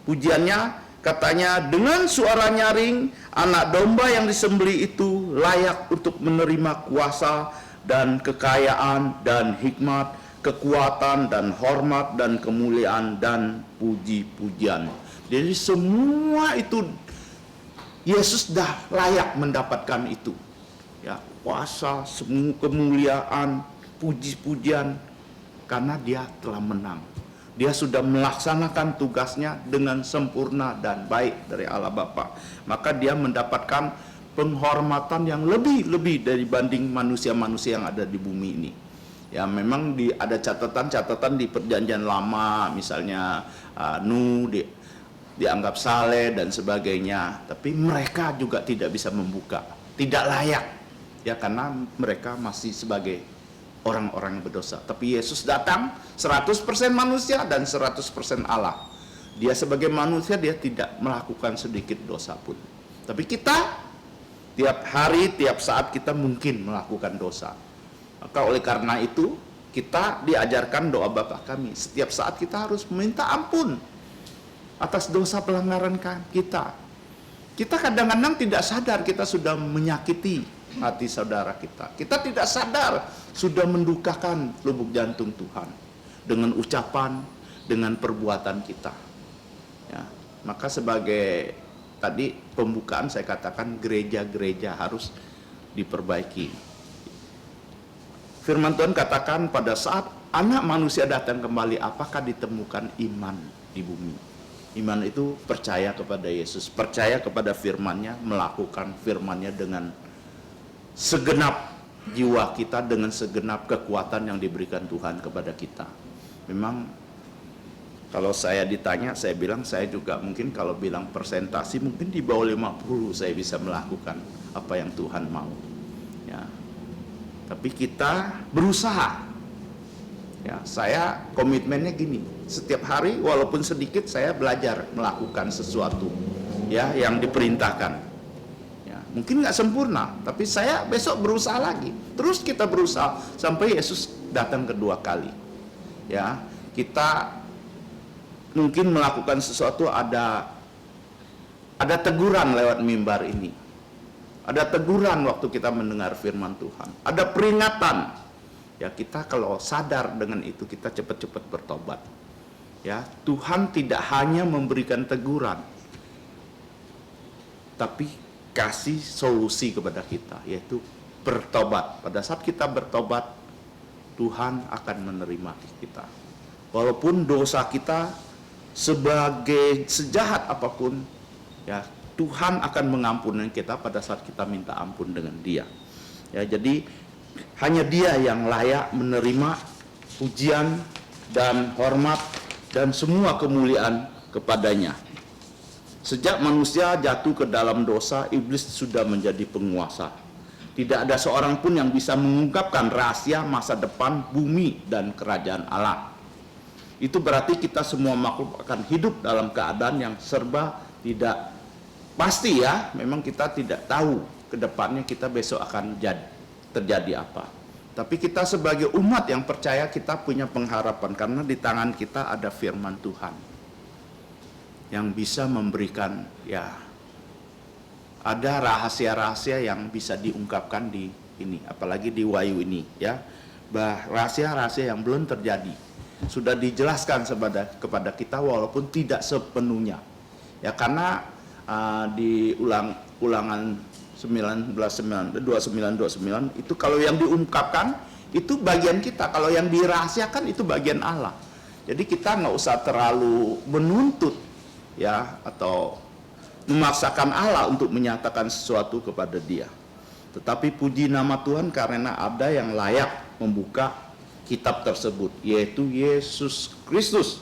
pujiannya katanya, dengan suara nyaring, anak domba yang disembelih itu layak untuk menerima kuasa dan kekayaan dan hikmat, kekuatan dan hormat dan kemuliaan dan puji-pujian. Jadi semua itu Yesus dah layak mendapatkan itu. Ya, kuasa, semua kemuliaan, puji-pujian, karena dia telah menang. Dia sudah melaksanakan tugasnya dengan sempurna dan baik dari Allah Bapa. Maka dia mendapatkan penghormatan yang lebih dibanding manusia-manusia yang ada di bumi ini. Ya, memang ada catatan-catatan di Perjanjian Lama, misalnya Nuh dianggap saleh dan sebagainya, tapi mereka juga tidak bisa membuka, tidak layak, ya, karena mereka masih sebagai orang-orang yang berdosa. Tapi Yesus datang 100% manusia dan 100% Allah. Dia sebagai manusia, dia tidak melakukan sedikit dosa pun. Tapi kita, tiap hari, tiap saat kita mungkin melakukan dosa. Maka oleh karena itu, kita diajarkan doa Bapa kami. Setiap saat kita harus meminta ampun atas dosa pelanggaran kita. Kita kadang-kadang tidak sadar kita sudah menyakiti hati saudara kita. Kita tidak sadar sudah mendukakan lubuk jantung Tuhan dengan ucapan, dengan perbuatan kita. Ya, maka sebagai tadi pembukaan saya katakan gereja-gereja harus diperbaiki. Firman Tuhan katakan pada saat anak manusia datang kembali, apakah ditemukan iman di bumi? Iman itu percaya kepada Yesus, percaya kepada firman-Nya, melakukan firman-Nya dengan segenap jiwa kita, dengan segenap kekuatan yang diberikan Tuhan kepada kita. Memang kalau saya ditanya, saya bilang saya juga mungkin kalau bilang persentasi mungkin di bawah 50 saya bisa melakukan apa yang Tuhan mau. Ya. Tapi kita berusaha. Ya, saya komitmennya gini, setiap hari walaupun sedikit saya belajar melakukan sesuatu ya yang diperintahkan. Ya, mungkin nggak sempurna, tapi saya besok berusaha lagi. Terus kita berusaha sampai Yesus datang kedua kali. Ya, kita mungkin melakukan sesuatu, ada teguran lewat mimbar ini. Ada teguran waktu kita mendengar firman Tuhan. Ada peringatan. Ya, kita kalau sadar dengan itu, kita cepat-cepat bertobat. Ya, Tuhan tidak hanya memberikan teguran, tapi kasih solusi kepada kita, yaitu bertobat. Pada saat kita bertobat, Tuhan akan menerima kita. Walaupun dosa kita sebagai sejahat apapun, ya, Tuhan akan mengampuni kita pada saat kita minta ampun dengan Dia. Ya, jadi hanya Dia yang layak menerima pujian dan hormat dan semua kemuliaan kepadanya. Sejak manusia jatuh ke dalam dosa, iblis sudah menjadi penguasa. Tidak ada seorang pun yang bisa mengungkapkan rahasia masa depan bumi dan kerajaan Allah. Itu berarti kita semua makhluk akan hidup dalam keadaan yang serba tidak pasti, ya. Memang kita tidak tahu ke depannya kita besok akan terjadi apa. Tapi kita sebagai umat yang percaya, kita punya pengharapan karena di tangan kita ada firman Tuhan yang bisa memberikan, ya, ada rahasia-rahasia yang bisa diungkapkan di ini, apalagi di Wahyu ini, ya. Rahasia-rahasia yang belum terjadi sudah dijelaskan kepada kita walaupun tidak sepenuhnya. Ya, karena di ulangan 29 itu kalau yang diungkapkan itu bagian kita, kalau yang dirahasiakan itu bagian Allah. Jadi kita nggak usah terlalu menuntut, ya, atau memaksakan Allah untuk menyatakan sesuatu kepada Dia. Tetapi puji nama Tuhan karena ada yang layak membuka kitab tersebut, yaitu Yesus Kristus.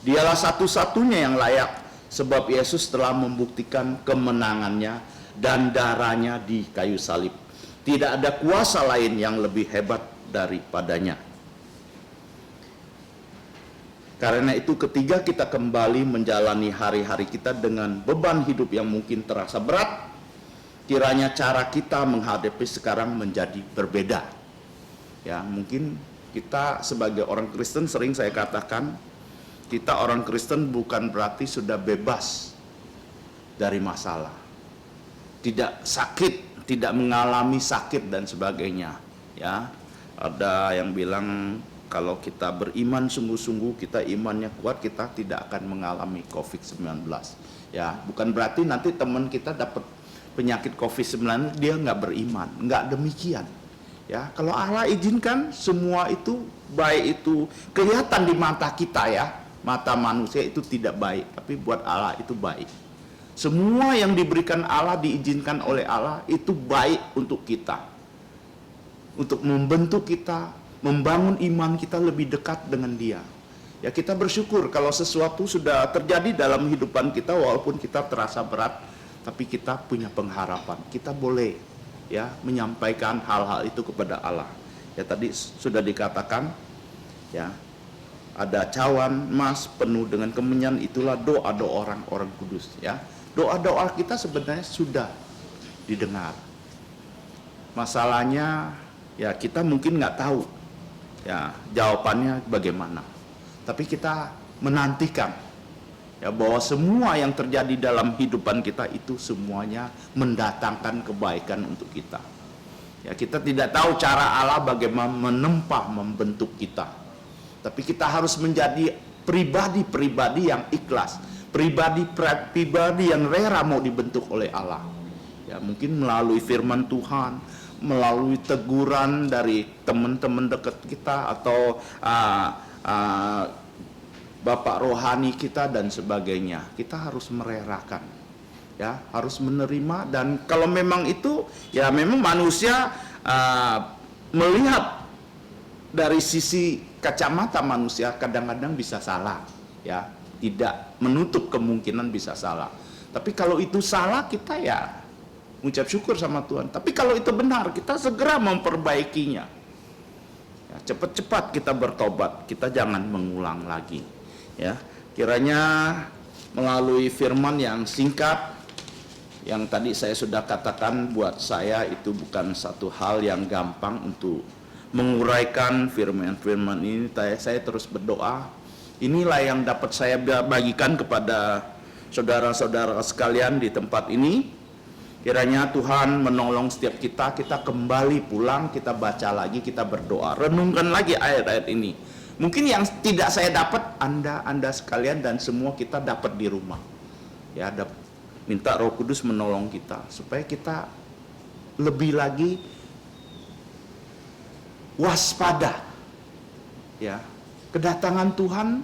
Dialah satu-satunya yang layak, sebab Yesus telah membuktikan kemenangannya dan darahnya di kayu salib. Tidak ada kuasa lain yang lebih hebat daripadanya. Karena itu ketika kita kembali menjalani hari-hari kita dengan beban hidup yang mungkin terasa berat, kiranya cara kita menghadapi sekarang menjadi berbeda. Ya, mungkin kita sebagai orang Kristen, sering saya katakan, kita orang Kristen bukan berarti sudah bebas dari masalah. Tidak sakit, tidak mengalami sakit dan sebagainya. Ya, ada yang bilang kalau kita beriman sungguh-sungguh, kita imannya kuat, kita tidak akan mengalami COVID-19. Ya, bukan berarti nanti teman kita dapat penyakit COVID-19 dia nggak beriman, nggak demikian. Ya, kalau Allah izinkan semua itu, baik itu kelihatan di mata kita ya, mata manusia itu tidak baik, tapi buat Allah itu baik. Semua yang diberikan Allah, diizinkan oleh Allah itu baik untuk kita, untuk membentuk kita, membangun iman kita lebih dekat dengan Dia. Ya, kita bersyukur kalau sesuatu sudah terjadi dalam kehidupan kita, walaupun kita terasa berat, tapi kita punya pengharapan. Kita boleh ya menyampaikan hal-hal itu kepada Allah. Ya, tadi sudah dikatakan ya, ada cawan emas penuh dengan kemenyan, itulah doa-doa orang-orang kudus ya. Doa-doa kita sebenarnya sudah didengar. Masalahnya ya kita mungkin nggak tahu ya jawabannya bagaimana. Tapi kita menantikan ya bahwa semua yang terjadi dalam kehidupan kita itu semuanya mendatangkan kebaikan untuk kita. Ya, kita tidak tahu cara Allah bagaimana menempa, membentuk kita. Tapi kita harus menjadi pribadi-pribadi yang ikhlas, pribadi yang rela mau dibentuk oleh Allah. Ya, mungkin melalui firman Tuhan, melalui teguran dari teman-teman dekat kita, atau bapak rohani kita dan sebagainya. Kita harus merelakan, ya, harus menerima. Dan kalau memang itu, ya memang manusia melihat dari sisi kacamata manusia kadang-kadang bisa salah, ya, tidak menutup kemungkinan bisa salah. Tapi kalau itu salah, kita ya mengucap syukur sama Tuhan. Tapi kalau itu benar, kita segera memperbaikinya. Ya, cepat-cepat kita bertobat, kita jangan mengulang lagi. Ya, kiranya melalui firman yang singkat, yang tadi saya sudah katakan, buat saya itu bukan satu hal yang gampang untuk menguraikan firman-firman ini. Saya terus berdoa. Inilah yang dapat saya bagikan kepada saudara-saudara sekalian di tempat ini. Kiranya Tuhan menolong setiap kita kembali pulang, kita baca lagi, kita berdoa, renungkan lagi ayat-ayat ini. Mungkin yang tidak saya dapat, Anda sekalian dan semua kita dapat di rumah. Ya, minta Roh Kudus menolong kita supaya kita lebih lagi waspada. Ya, kedatangan Tuhan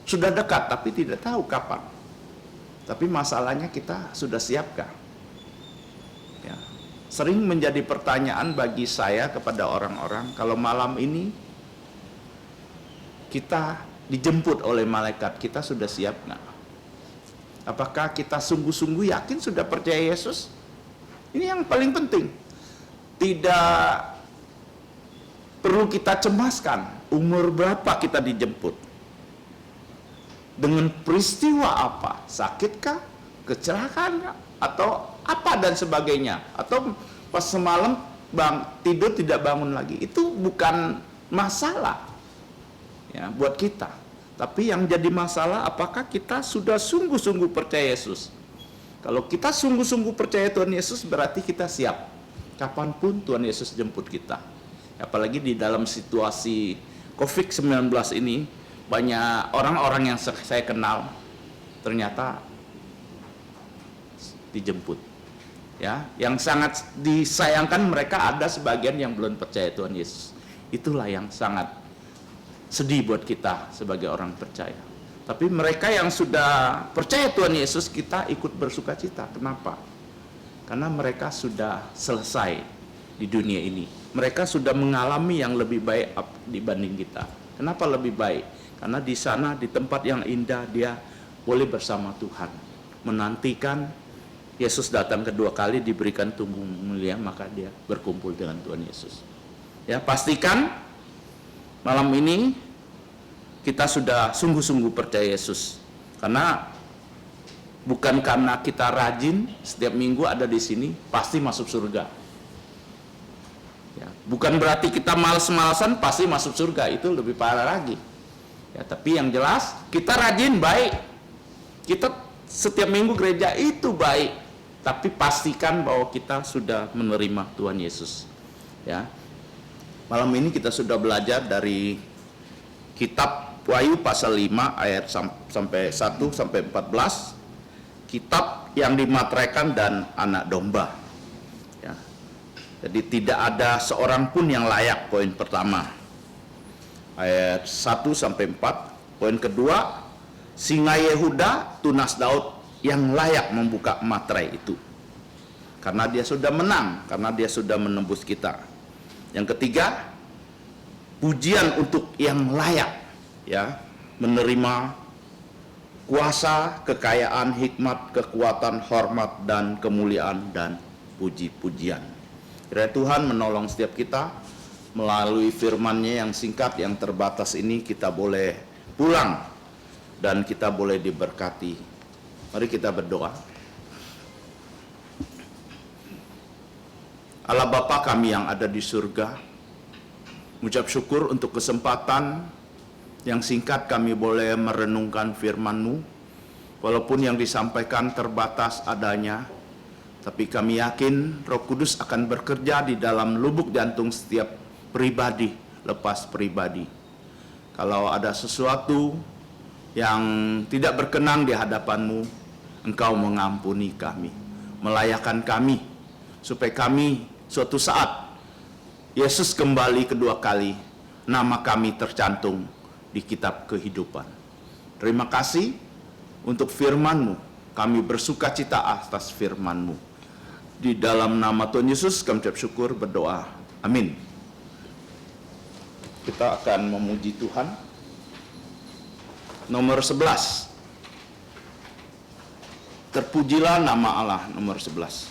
sudah dekat, tapi tidak tahu kapan. Tapi masalahnya kita sudah siapkah? Ya, sering menjadi pertanyaan bagi saya kepada orang-orang, kalau malam ini kita dijemput oleh malaikat, kita sudah siap nggak? Apakah kita sungguh-sungguh yakin sudah percaya Yesus? Ini yang paling penting. Tidak perlu kita cemaskan umur berapa kita dijemput, dengan peristiwa apa, sakitkah, kecelakaan, atau apa dan sebagainya, atau pas semalam tidur tidak bangun lagi. Itu bukan masalah ya buat kita. Tapi yang jadi masalah, apakah kita sudah sungguh-sungguh percaya Yesus? Kalau kita sungguh-sungguh percaya Tuhan Yesus, berarti kita siap kapanpun Tuhan Yesus jemput kita. Apalagi di dalam situasi COVID-19 ini, banyak orang-orang yang saya kenal ternyata dijemput. Ya, yang sangat disayangkan, mereka ada sebagian yang belum percaya Tuhan Yesus. Itulah yang sangat sedih buat kita sebagai orang percaya. Tapi mereka yang sudah percaya Tuhan Yesus, kita ikut bersuka cita. Kenapa? Karena mereka sudah selesai di dunia ini. Mereka sudah mengalami yang lebih baik dibanding kita. Kenapa lebih baik? Karena di sana, di tempat yang indah, dia boleh bersama Tuhan, menantikan Yesus datang kedua kali, diberikan tubuh mulia, maka dia berkumpul dengan Tuhan Yesus. Ya, pastikan malam ini kita sudah sungguh-sungguh percaya Yesus. Karena bukan karena kita rajin setiap minggu ada di sini pasti masuk surga. Ya, bukan berarti kita malas-malasan pasti masuk surga, itu lebih parah lagi. Ya, tapi yang jelas kita rajin, baik. Kita setiap minggu gereja itu baik, tapi pastikan bahwa kita sudah menerima Tuhan Yesus. Ya. Malam ini kita sudah belajar dari Kitab Wahyu pasal 5 ayat sampai 1 sampai 14, kitab yang dimateraikan dan anak domba. Ya. Jadi tidak ada seorang pun yang layak, poin pertama. Ayat 1 sampai 4. Poin kedua, singa Yehuda, tunas Daud yang layak membuka materai itu. Karena dia sudah menang, karena dia sudah menembus kita. Yang ketiga, pujian untuk yang layak, ya, menerima kuasa, kekayaan, hikmat, kekuatan, hormat, dan kemuliaan, dan puji-pujian. Kiranya Tuhan menolong setiap kita melalui firman-Nya yang singkat, yang terbatas ini, kita boleh pulang dan kita boleh diberkati. Mari kita berdoa. Allah Bapa kami yang ada di surga, mengucap syukur untuk kesempatan yang singkat kami boleh merenungkan firman-Mu. Walaupun yang disampaikan terbatas adanya, tapi kami yakin Roh Kudus akan bekerja di dalam lubuk jantung setiap pribadi lepas pribadi. Kalau ada sesuatu yang tidak berkenan di hadapan-Mu, Engkau mengampuni kami, melayakkan kami, supaya kami suatu saat Yesus kembali kedua kali, nama kami tercantum di kitab kehidupan. Terima kasih untuk firman-Mu. Kami bersuka cita atas firman-Mu. Di dalam nama Tuhan Yesus kami ucap syukur, berdoa. Amin. Kita akan memuji Tuhan. Nomor 11. Terpujilah nama Allah, nomor 11.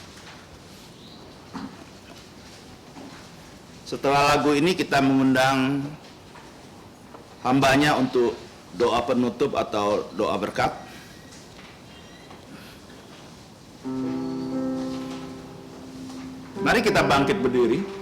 Setelah lagu ini kita mengundang hambanya untuk doa penutup atau doa berkat. Mari kita bangkit berdiri.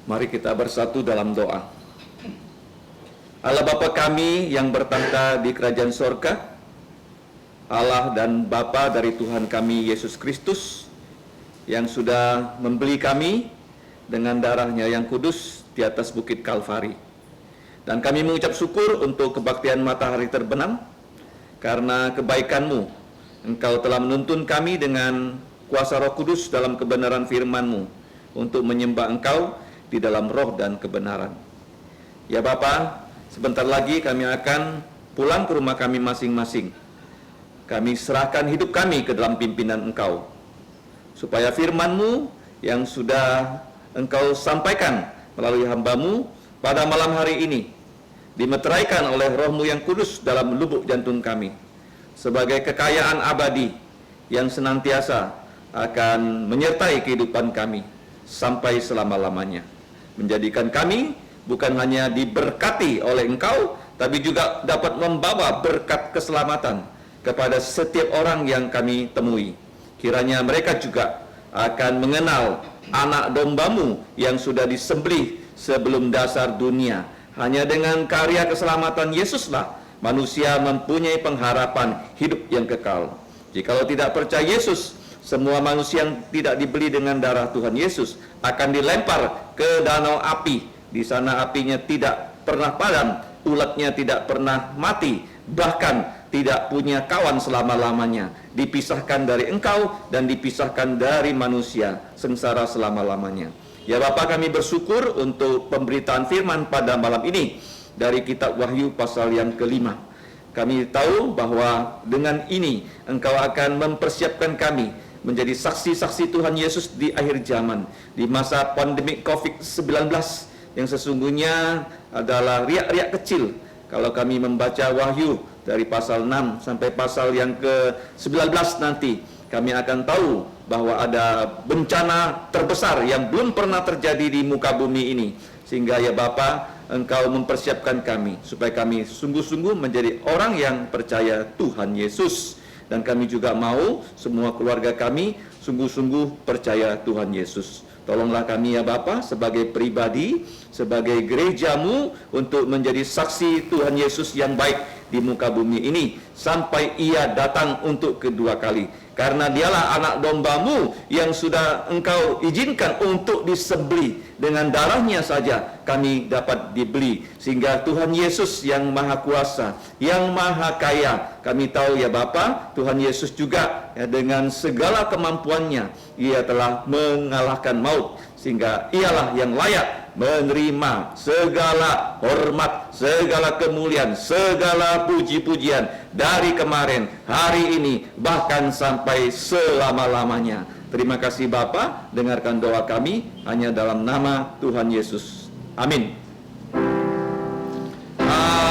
Mari kita bersatu dalam doa. Allah Bapa kami yang bertahta di kerajaan sorga, Allah dan Bapa dari Tuhan kami Yesus Kristus, yang sudah membeli kami dengan darahnya yang kudus di atas bukit Kalvari. Dan kami mengucap syukur untuk kebaktian matahari terbenam, karena kebaikan-Mu, Engkau telah menuntun kami dengan kuasa Roh Kudus dalam kebenaran firman-Mu, untuk menyembah Engkau di dalam roh dan kebenaran. Ya Bapa, sebentar lagi kami akan pulang ke rumah kami masing-masing. Kami serahkan hidup kami ke dalam pimpinan Engkau, supaya firman-Mu yang sudah Engkau sampaikan melalui hamba-Mu pada malam hari ini dimeteraikan oleh Roh-Mu yang kudus dalam lubuk jantung kami, sebagai kekayaan abadi yang senantiasa akan menyertai kehidupan kami sampai selama-lamanya, menjadikan kami bukan hanya diberkati oleh Engkau, tapi juga dapat membawa berkat keselamatan kepada setiap orang yang kami temui. Kiranya mereka juga akan mengenal anak domba-Mu yang sudah disembelih sebelum dasar dunia. Hanya dengan karya keselamatan Yesuslah manusia mempunyai pengharapan hidup yang kekal. Jikalau tidak percaya Yesus, semua manusia yang tidak dibeli dengan darah Tuhan Yesus akan dilempar ke danau api. Di sana apinya tidak pernah padam, ulatnya tidak pernah mati, bahkan tidak punya kawan selama-lamanya, dipisahkan dari Engkau dan dipisahkan dari manusia, sengsara selama-lamanya. Ya Bapa, kami bersyukur untuk pemberitaan firman pada malam ini dari kitab Wahyu pasal yang ke-5. Kami tahu bahwa dengan ini Engkau akan mempersiapkan kami menjadi saksi-saksi Tuhan Yesus di akhir zaman, di masa pandemi COVID-19 yang sesungguhnya adalah riak-riak kecil. Kalau kami membaca Wahyu dari pasal 6 sampai pasal yang ke-19 nanti, kami akan tahu bahwa ada bencana terbesar yang belum pernah terjadi di muka bumi ini. Sehingga ya Bapa, Engkau mempersiapkan kami supaya kami sungguh-sungguh menjadi orang yang percaya Tuhan Yesus. Dan kami juga mau semua keluarga kami sungguh-sungguh percaya Tuhan Yesus. Tolonglah kami ya Bapa sebagai pribadi, sebagai gereja-Mu untuk menjadi saksi Tuhan Yesus yang baik di muka bumi ini sampai Ia datang untuk kedua kali. Karena Dialah anak domba-Mu yang sudah Engkau izinkan untuk disembelih. Dengan darahnya saja kami dapat dibeli. Sehingga Tuhan Yesus yang maha kuasa, yang maha kaya, kami tahu ya Bapa, Tuhan Yesus juga ya, dengan segala kemampuannya Ia telah mengalahkan maut. Sehingga Ialah yang layak menerima segala hormat, segala kemuliaan, segala puji-pujian dari kemarin, hari ini, bahkan sampai selama-lamanya. Terima kasih Bapa, dengarkan doa kami hanya dalam nama Tuhan Yesus. Amin. Amin.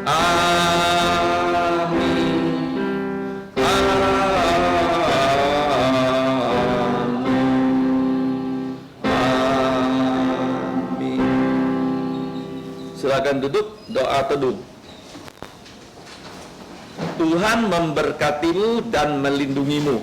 Amin. Amin. Silakan duduk, doa teduh. Tuhan memberkatimu dan melindungimu.